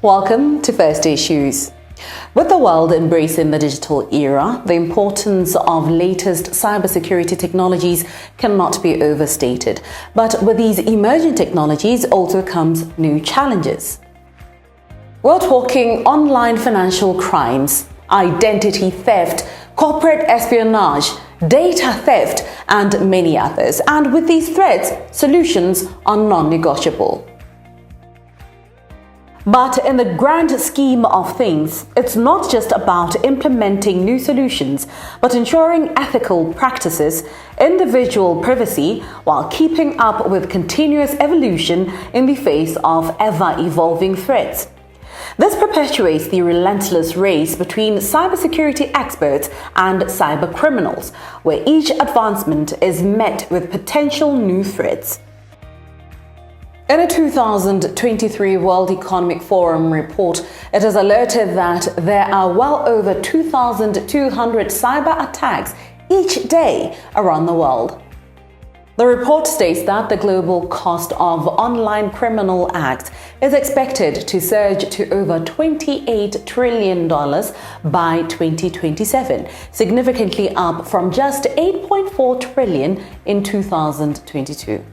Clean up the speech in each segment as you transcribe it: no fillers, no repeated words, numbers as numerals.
Welcome to First Issues. With the world embracing the digital era, the importance of latest cybersecurity technologies cannot be overstated. But with these emerging technologies also comes new challenges. We're talking online financial crimes, identity theft, corporate espionage, data theft, and many others. And with these threats, solutions are non-negotiable. But in the grand scheme of things, it's not just about implementing new solutions, but ensuring ethical practices, individual privacy, while keeping up with continuous evolution in the face of ever-evolving threats. This perpetuates the relentless race between cybersecurity experts and cybercriminals, where each advancement is met with potential new threats. In a 2023 World Economic Forum report, it is alerted that there are well over 2,200 cyber attacks each day around the world. The report states that the global cost of online criminal acts is expected to surge to over $28 trillion by 2027, significantly up from just $8.4 trillion in 2022.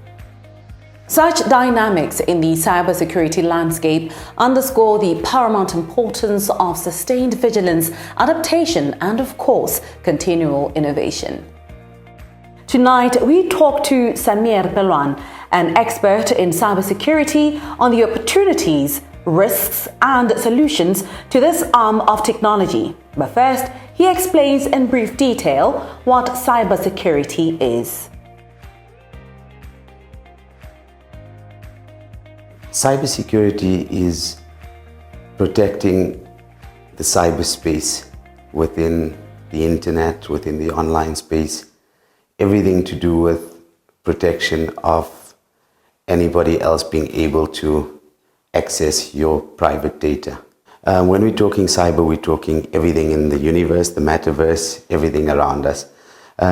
Such dynamics in the cybersecurity landscape underscore the paramount importance of sustained vigilance, adaptation, and of course, continual innovation. Tonight, we talk to Sameer Pelwan, an expert in cybersecurity, on the opportunities, risks, and solutions to this arm of technology. But first, he explains in brief detail what cybersecurity is. Cybersecurity is protecting the cyberspace within the internet, within the online space, everything to do with protection of anybody else being able to access your private data. When we're talking cyber, we're talking everything in the universe, the metaverse, everything around us.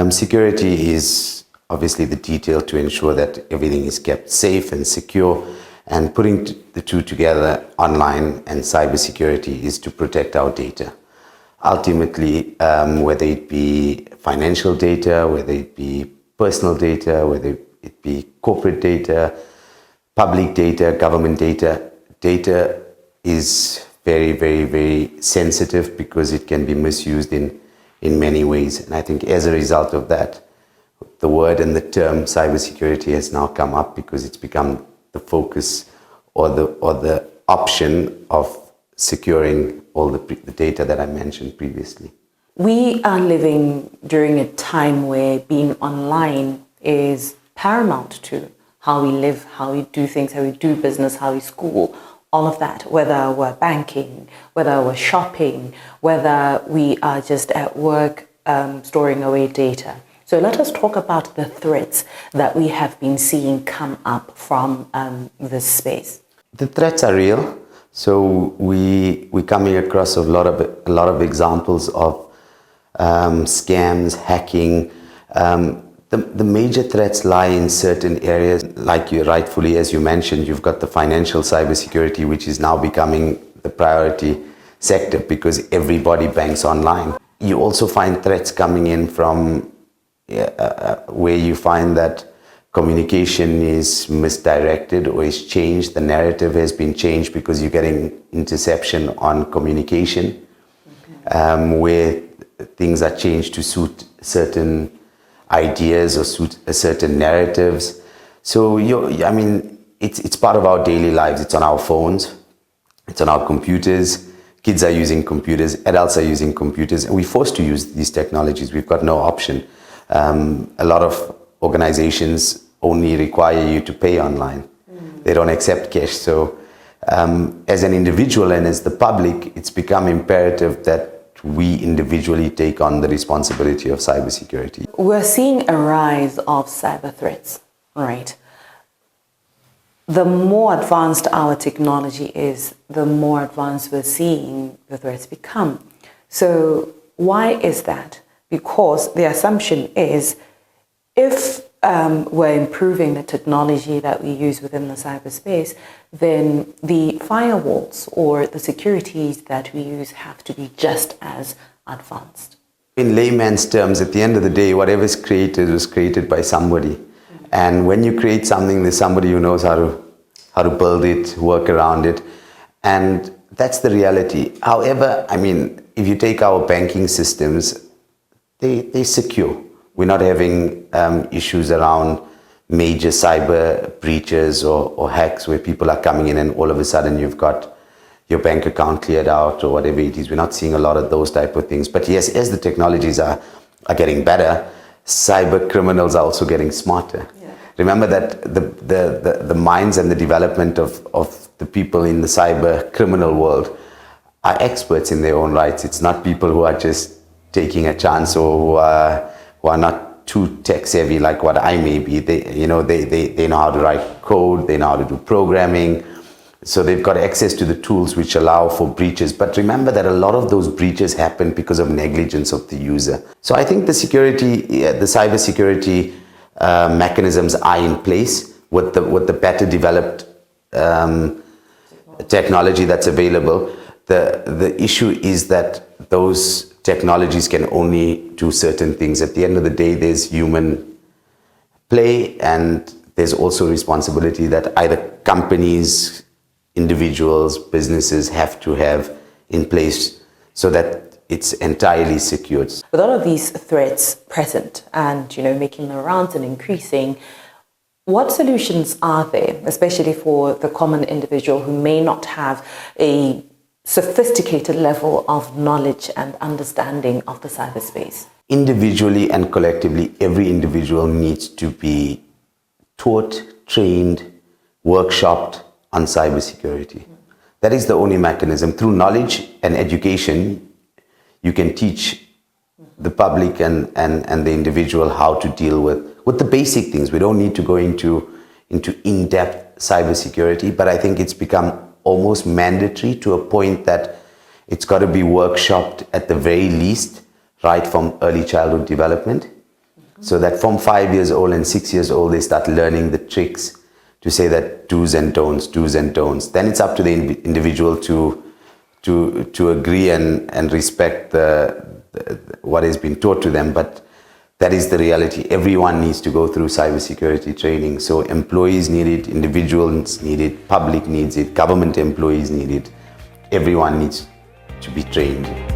Security is obviously the detail to ensure that everything is kept safe and secure. And putting the two together, online and cybersecurity, is to protect our data. Ultimately, whether it be financial data, whether it be personal data, whether it be corporate data, public data, government data, data is very, very, very sensitive because it can be misused in many ways. And I think as a result of that, the word and the term cybersecurity has now come up because it's become the focus or the option of securing all the data that I mentioned previously. We are living during a time where being online is paramount to how we live, how we do things, how we do business, how we school, all of that, whether we're banking, whether we're shopping, whether we are just at work storing away data. So let us talk about the threats that we have been seeing come up from this space. The threats are real. So we're coming across a lot of examples of scams, hacking. The major threats lie in certain areas, like you rightfully, as you mentioned, you've got the financial cybersecurity, which is now becoming the priority sector because everybody banks online. You also find threats coming in from where you find that communication is misdirected or is changed. The narrative has been changed because you're getting interception on communication, where things are changed to suit certain ideas or suit certain narratives. So it's part of our daily lives. It's on our phones, it's on our computers. Kids are using computers, adults are using computers, and we're forced to use these technologies. We've got no option. A lot of organizations only require you to pay online. They don't accept cash. So as an individual and as the public, it's become imperative that we individually take on the responsibility of cybersecurity. We're seeing a rise of cyber threats, right? The more advanced our technology is, the more advanced we're seeing the threats become. So why is that? Because the assumption is if we're improving the technology that we use within the cyberspace, then the firewalls or the securities that we use have to be just as advanced. In layman's terms, at the end of the day, whatever is created was created by somebody. And when you create something, there's somebody who knows how to build it, work around it. And that's the reality. However, I mean, if you take our banking systems, they're secure. We're not having issues around major cyber breaches or hacks where people are coming in and all of a sudden you've got your bank account cleared out or whatever it is. We're not seeing a lot of those type of things. But yes, as the technologies are getting better, cyber criminals are also getting smarter. Yeah. Remember that the minds and the development of the people in the cyber criminal world are experts in their own rights. It's not people who are just taking a chance or who are not too tech savvy like what I may be. They know how to write code, they know how to do programming. So they've got access to the tools which allow for breaches. But remember that a lot of those breaches happen because of negligence of the user. So I think the cyber security mechanisms are in place with the better developed technology that's available. The issue is that those technologies can only do certain things. At the end of the day, there's human play, and there's also responsibility that either companies, individuals, businesses have to have in place so that it's entirely secured. With all of these threats present and making the rounds and increasing, what solutions are there, especially for the common individual who may not have a sophisticated level of knowledge and understanding of the cyberspace? Individually and collectively, every individual needs to be taught, trained, workshopped on cybersecurity. That is the only mechanism. Through knowledge and education, you can teach the public and the individual how to deal with the basic things. We don't need to go into in-depth cybersecurity, but I think it's become almost mandatory to a point that it's got to be workshopped at the very least, right from early childhood development, so that from 5 years old and 6 years old, they start learning the tricks to say that do's and don'ts. Then it's up to the individual to agree and respect what has been taught to them. But that is the reality. Everyone needs to go through cybersecurity training. So employees need it, individuals need it, public needs it, government employees need it. Everyone needs to be trained.